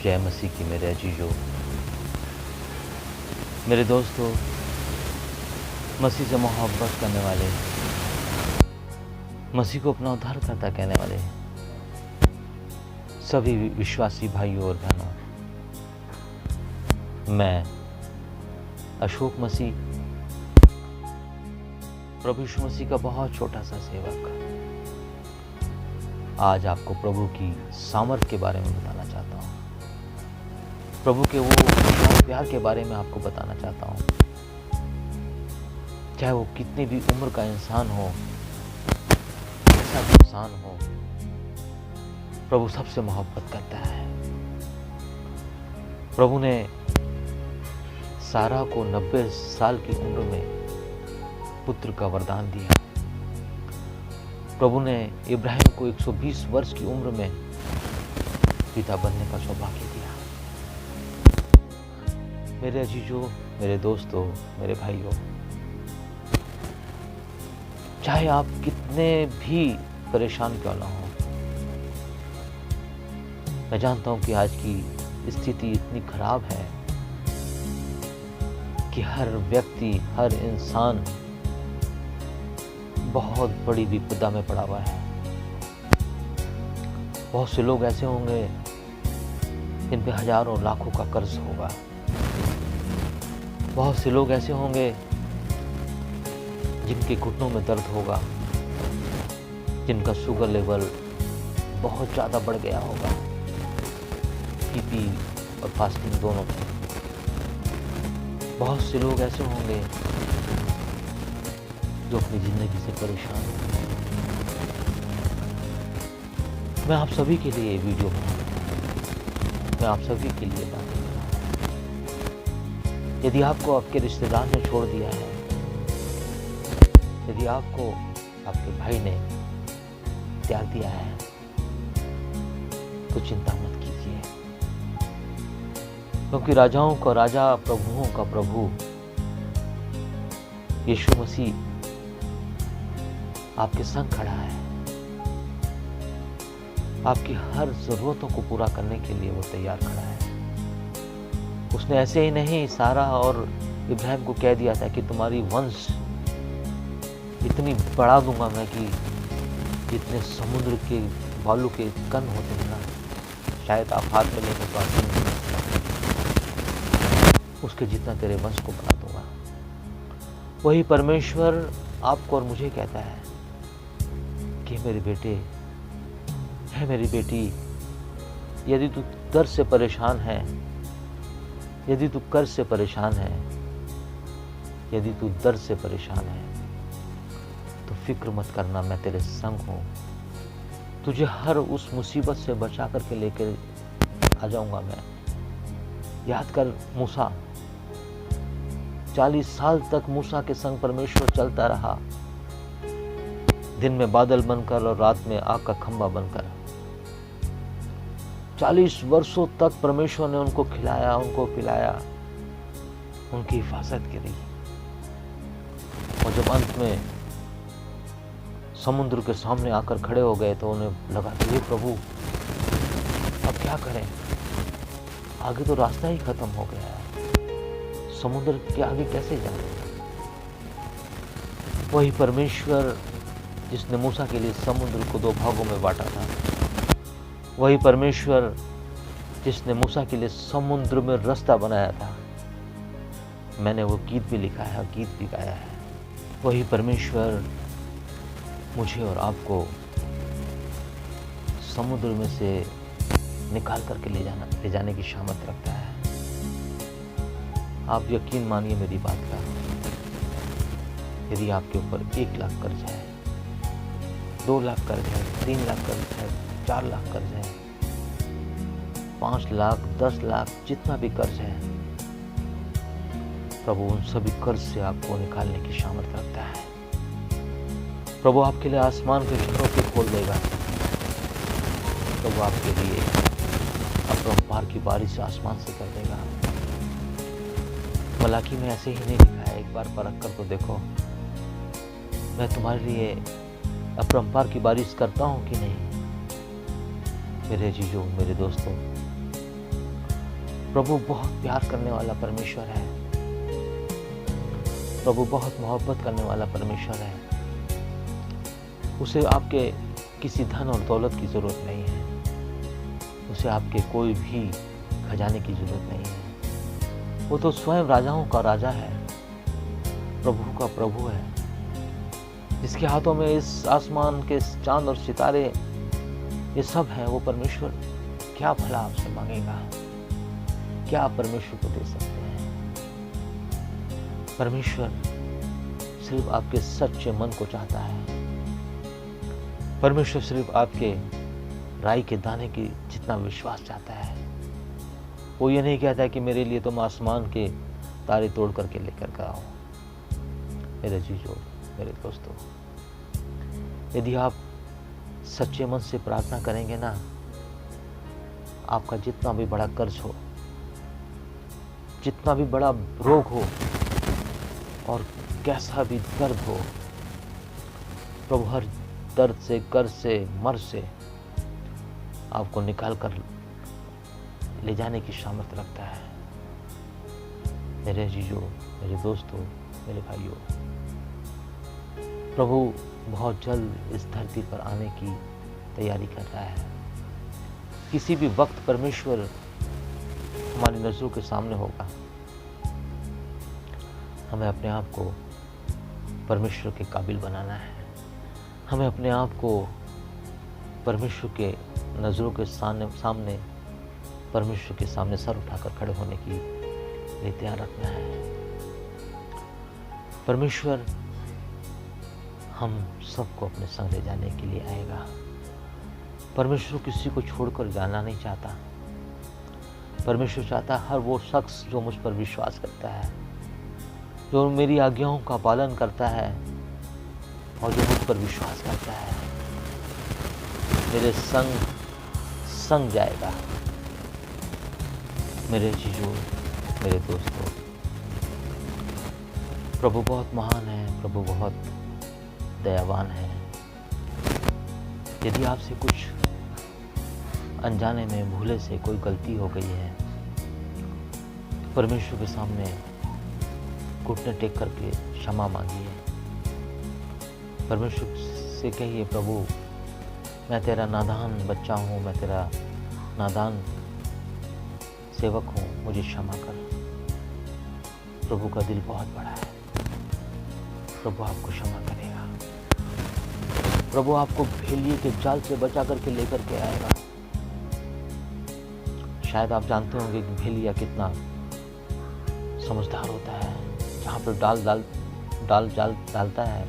जय मसीह की मेरे अजीजों, मेरे दोस्तों, मसीह से मोहब्बत करने वाले, मसीह को अपना उद्धारकर्ता कहने वाले सभी विश्वासी भाइयों और बहनों, मैं अशोक मसीह, प्रभु यीशु मसीह का बहुत छोटा सा सेवक, आज आपको प्रभु की सामर्थ के बारे में बताना चाहता हूँ। प्रभु के वो प्यार के बारे में आपको बताना चाहता हूँ। चाहे वो कितनी भी उम्र का इंसान हो, कैसा भी इंसान हो, प्रभु सबसे मोहब्बत करता है। प्रभु ने सारा को 90 साल की उम्र में पुत्र का वरदान दिया। प्रभु ने इब्राहिम को 120 वर्ष की उम्र में पिता बनने का सौभाग्य दिया। मेरे अजीजों, मेरे दोस्तों, मेरे भाइयों, चाहे आप कितने भी परेशान क्यों ना हो, मैं जानता हूं कि आज की स्थिति इतनी खराब है कि हर व्यक्ति, हर इंसान बहुत बड़ी विपदा में पड़ा हुआ है। बहुत से लोग ऐसे होंगे जिन पे हजारों लाखों का कर्ज होगा। बहुत से लोग ऐसे होंगे जिनके घुटनों में दर्द होगा, जिनका शुगर लेवल बहुत ज़्यादा बढ़ गया होगा, बीपी और फास्टिंग दोनों में। बहुत से लोग ऐसे होंगे जो अपनी ज़िंदगी से परेशान हैं। मैं आप सभी के लिए वीडियो बना रहा हूं। मैं आप सभी के लिए बात कर रहा हूं। यदि आपको आपके रिश्तेदार ने छोड़ दिया है, यदि आपको आपके भाई ने त्याग दिया है, तो चिंता मत कीजिए, क्योंकि राजाओं का राजा, प्रभुओं का प्रभु यीशु मसीह आपके संग खड़ा है। आपकी हर जरूरतों को पूरा करने के लिए वो तैयार खड़ा है। उसने ऐसे ही नहीं सारा और इब्राहिम को कह दिया था कि तुम्हारी वंश इतनी बढ़ा दूंगा मैं कि जितने समुद्र के बालू के कण होते हैं ना, शायद आप हाथ में लेकर तो उसके जितना तेरे वंश को बढ़ा दूंगा। वही परमेश्वर आपको और मुझे कहता है कि मेरे बेटे, है मेरी बेटी, यदि तू दर्द से परेशान है, यदि तू कर्ज से परेशान है, यदि तू दर्द से परेशान है, तो फिक्र मत करना, मैं तेरे संग हूँ। तुझे हर उस मुसीबत से बचा करके लेकर आ जाऊंगा मैं। याद कर मूसा, 40 साल तक मूसा के संग परमेश्वर चलता रहा, दिन में बादल बनकर और रात में आग का खंभा बनकर। 40 वर्षों तक परमेश्वर ने उनको खिलाया, उनको पिलाया, उनकी हिफाजत करी। और जब अंत में समुद्र के सामने आकर खड़े हो गए तो उन्हें लगा कि हे प्रभु, अब क्या करें, आगे तो रास्ता ही खत्म हो गया है, समुद्र के आगे कैसे जाएं। वही परमेश्वर जिसने मूसा के लिए समुद्र को 2 भागों में बांटा था, वही परमेश्वर जिसने मूसा के लिए समुद्र में रास्ता बनाया था, मैंने वो गीत भी लिखा है और गीत भी गाया है, वही परमेश्वर मुझे और आपको समुद्र में से निकाल करके ले जाने की सामर्थ रखता है। आप यकीन मानिए मेरी बात का, यदि आपके ऊपर 1 लाख कर्ज है, 2 लाख कर्ज है, 3 लाख कर्ज है, 4 लाख कर्ज है, 5 लाख, 10 लाख, जितना भी कर्ज है, प्रभु उन सभी कर्ज से आपको निकालने की सामर्थ रखता है। प्रभु आपके लिए आसमान के झरोखे खोल देगा। प्रभु आपके लिए अपरंपार की बारिश आसमान से कर देगा। मलाकी में ऐसे ही नहीं लिखा है, एक बार परख कर तो देखो, मैं तुम्हारे लिए अपरंपार की बारिश करता हूं कि नहीं। मेरे जीजों, मेरे दोस्तों, प्रभु बहुत प्यार करने वाला परमेश्वर है। प्रभु बहुत मोहब्बत करने वाला परमेश्वर है। उसे आपके किसी धन और दौलत की ज़रूरत नहीं है। उसे आपके कोई भी खजाने की ज़रूरत नहीं है। वो तो स्वयं राजाओं का राजा है, प्रभु का प्रभु है, जिसके हाथों में इस आसमान के चांद और सितारे ये सब है। वो परमेश्वर क्या भला आपसे मांगेगा? क्या आप परमेश्वर को दे सकते हैं? परमेश्वर सिर्फ आपके सच्चे मन को चाहता है। परमेश्वर सिर्फ आपके राई के दाने की जितना विश्वास चाहता है। वो ये नहीं कहता कि मेरे लिए तुम आसमान के तारे तोड़ करके लेकर आओ। मेरे जीजो, मेरे दोस्तों, यदि आप सच्चे मन से प्रार्थना करेंगे ना, आपका जितना भी बड़ा कर्ज हो, जितना भी बड़ा रोग हो और कैसा भी दर्द हो, प्रभु हर दर्द से, कर्ज से, मर्ज से आपको निकाल कर ले जाने की सामर्थ्य रखता है। मेरे जीजो, मेरे दोस्तों, मेरे भाइयों, प्रभु बहुत जल्द इस धरती पर आने की तैयारी कर रहा है। किसी भी वक्त परमेश्वर हमारी नजरों के सामने होगा। हमें अपने आप को परमेश्वर के काबिल बनाना है। हमें अपने आप को परमेश्वर के नजरों के सामने परमेश्वर के सामने सर उठाकर खड़े होने की लिए तैयार रखना है। परमेश्वर हम सबको अपने संग ले जाने के लिए आएगा। परमेश्वर किसी को छोड़कर जाना नहीं चाहता। परमेश्वर चाहता है हर वो शख्स जो मुझ पर विश्वास करता है, जो मेरी आज्ञाओं का पालन करता है और जो मुझ पर विश्वास करता है, मेरे संग जाएगा। मेरे जीजो, मेरे दोस्तों, प्रभु बहुत महान है, प्रभु बहुत दयावान है। यदि आपसे कुछ अनजाने में, भूले से कोई गलती हो गई है, परमेश्वर के सामने घुटने टेक करके क्षमा मांगिए। परमेश्वर से कहिए, प्रभु मैं तेरा नादान बच्चा हूँ, मैं तेरा नादान सेवक हूँ, मुझे क्षमा कर। प्रभु का दिल बहुत बड़ा है। प्रभु आपको क्षमा करेगा। प्रभु आपको भेलिए के जाल से बचा करके लेकर के आएगा। शायद आप जानते होंगे कि भेलिया कितना समझदार होता है। जहाँ पर डाल जाल डालता है,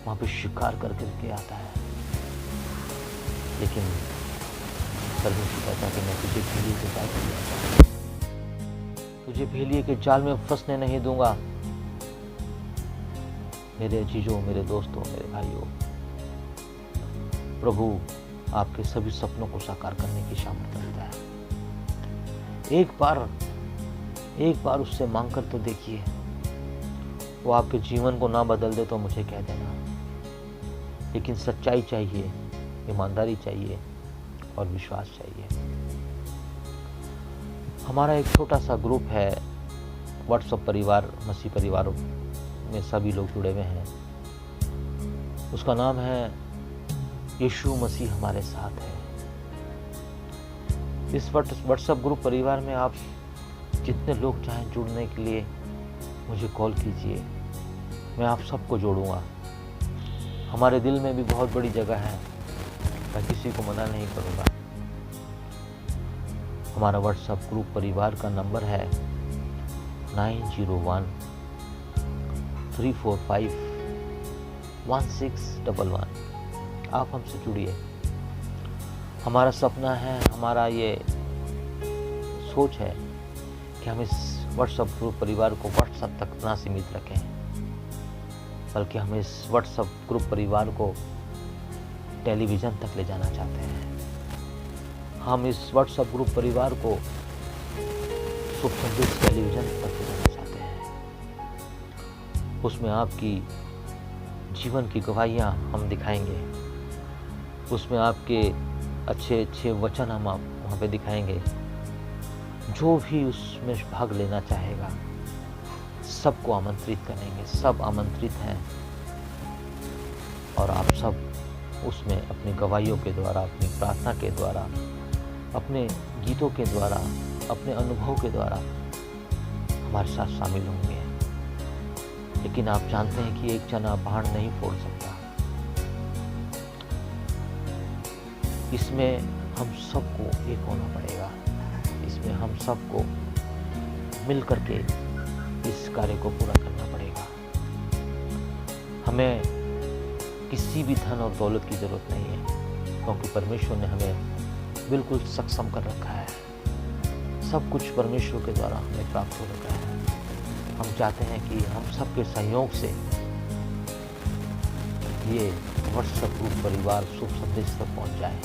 वहाँ पे शिकार करके आता है। लेकिन परमेश्वर कहता है कि मैं तुझे भेलिए के जाल में ले आऊंगा, तुझे भेलिए के जाल में फंसने नहीं दूंगा। मेरे जीजों, मेरे दोस्तों, मेरे भाइयों, प्रभु आपके सभी सपनों को साकार करने की सामर्थ्य रखता है। एक बार उससे मांग कर तो देखिए। वो आपके जीवन को ना बदल दे तो मुझे कह देना, लेकिन सच्चाई चाहिए, ईमानदारी चाहिए और विश्वास चाहिए। हमारा एक छोटा सा ग्रुप है, व्हाट्सएप परिवार, मसीह परिवारों में सभी लोग जुड़े हुए हैं। उसका नाम है यीशु मसीह हमारे साथ है। इस व्हाट्सएप ग्रुप परिवार में आप जितने लोग चाहें जुड़ने के लिए मुझे कॉल कीजिए, मैं आप सबको जोड़ूंगा। हमारे दिल में भी बहुत बड़ी जगह है, मैं किसी को मना नहीं करूंगा। हमारा व्हाट्सएप ग्रुप परिवार का नंबर है 9013451611। आप हमसे जुड़िए। हमारा सपना है, हमारा ये सोच है कि हम इस व्हाट्सएप ग्रुप परिवार को व्हाट्सएप तक ना सीमित रखें, बल्कि हम इस व्हाट्सएप ग्रुप परिवार को टेलीविज़न तक ले जाना चाहते हैं। हम इस व्हाट्सएप ग्रुप परिवार को शुभ संदेश टेलीविज़न तक ले जाना चाहते हैं। उसमें आपकी जीवन की गवाहियाँ हम दिखाएंगे, उसमें आपके अच्छे अच्छे वचन हम आप वहाँ पे दिखाएंगे। जो भी उसमें भाग लेना चाहेगा सबको आमंत्रित करेंगे, सब आमंत्रित हैं। और आप सब उसमें अपनी गवाहियों के द्वारा, अपनी प्रार्थना के द्वारा, अपने गीतों के द्वारा, अपने अनुभव के द्वारा हमारे साथ शामिल होंगे। लेकिन आप जानते हैं कि एक जना पहाड़ नहीं फोड़ सकता। इसमें हम सबको एक होना पड़ेगा। इसमें हम सबको मिल करके इस कार्य को पूरा करना पड़ेगा। हमें किसी भी धन और दौलत की जरूरत नहीं है, क्योंकि परमेश्वर ने हमें बिल्कुल सक्षम कर रखा है। सब कुछ परमेश्वर के द्वारा हमें प्राप्त हो रखा है। हम चाहते हैं कि हम सबके सहयोग से ये व्हाट्सएप ग्रुप परिवार शुभ संदेश तक पहुंच जाए।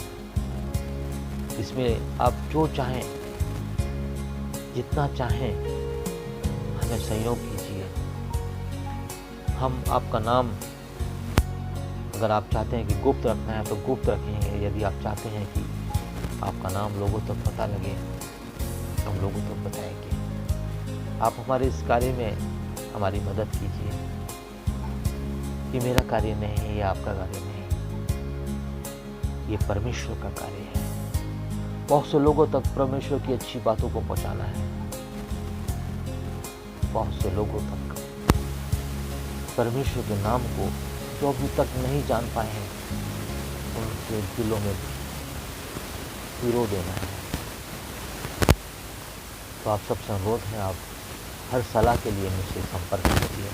इसमें आप जो चाहें, जितना चाहें हमें सहयोग कीजिए। हम आपका नाम, अगर आप चाहते हैं कि गुप्त रखना है तो गुप्त रखेंगे। यदि आप चाहते हैं कि आपका नाम लोगों तक पता लगे तो हम लोगों तक बताएंगे। आप हमारे इस कार्य में हमारी मदद कीजिए। ये मेरा कार्य नहीं है, ये आपका कार्य नहीं, ये परमेश्वर का कार्य है। बहुत से लोगों तक परमेश्वर की अच्छी बातों को पहुंचाना है। बहुत से लोगों तक परमेश्वर के नाम को जो अभी तक नहीं जान पाए हैं, उनके दिलों में पिरो देना है। तो आप सबसे अनुरोध है, आप हर सलाह के लिए मुझसे संपर्क कीजिए।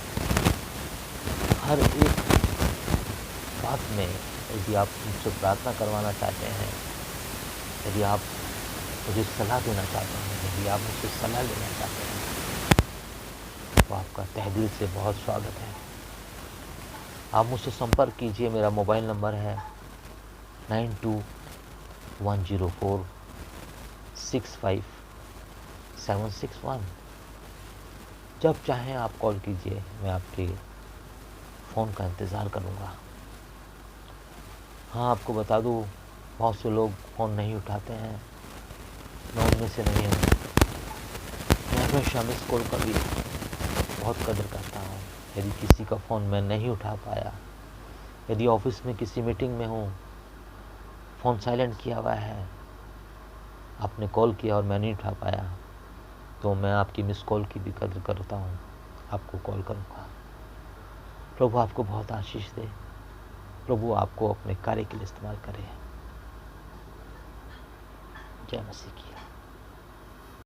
हर एक बात में यदि आप मुझसे प्रार्थना करवाना चाहते हैं, यदि आप मुझे सलाह देना चाहते हैं, यदि आप मुझसे सलाह लेना चाहते हैं, तो आपका तहे दिल से बहुत स्वागत है। आप मुझसे संपर्क कीजिए। मेरा मोबाइल नंबर है 92-104-65761। जब चाहें आप कॉल कीजिए, मैं आपके फ़ोन का इंतज़ार करूँगा। हाँ, आपको बता दूँ, बहुत से लोग फ़ोन नहीं उठाते हैं, मैं उनमें से नहीं हूँ। मैं हमेशा मिस कॉल का भी बहुत कदर करता हूँ। यदि किसी का फ़ोन मैं नहीं उठा पाया, यदि ऑफिस में किसी मीटिंग में हूँ, फ़ोन साइलेंट किया हुआ है, आपने कॉल किया और मैं नहीं उठा पाया, तो मैं आपकी मिस कॉल की भी कदर करता हूँ, आपको कॉल करूँगा। प्रभु आपको बहुत आशीष दे। प्रभु आपको अपने कार्य के लिए इस्तेमाल करे। जय मसीह की।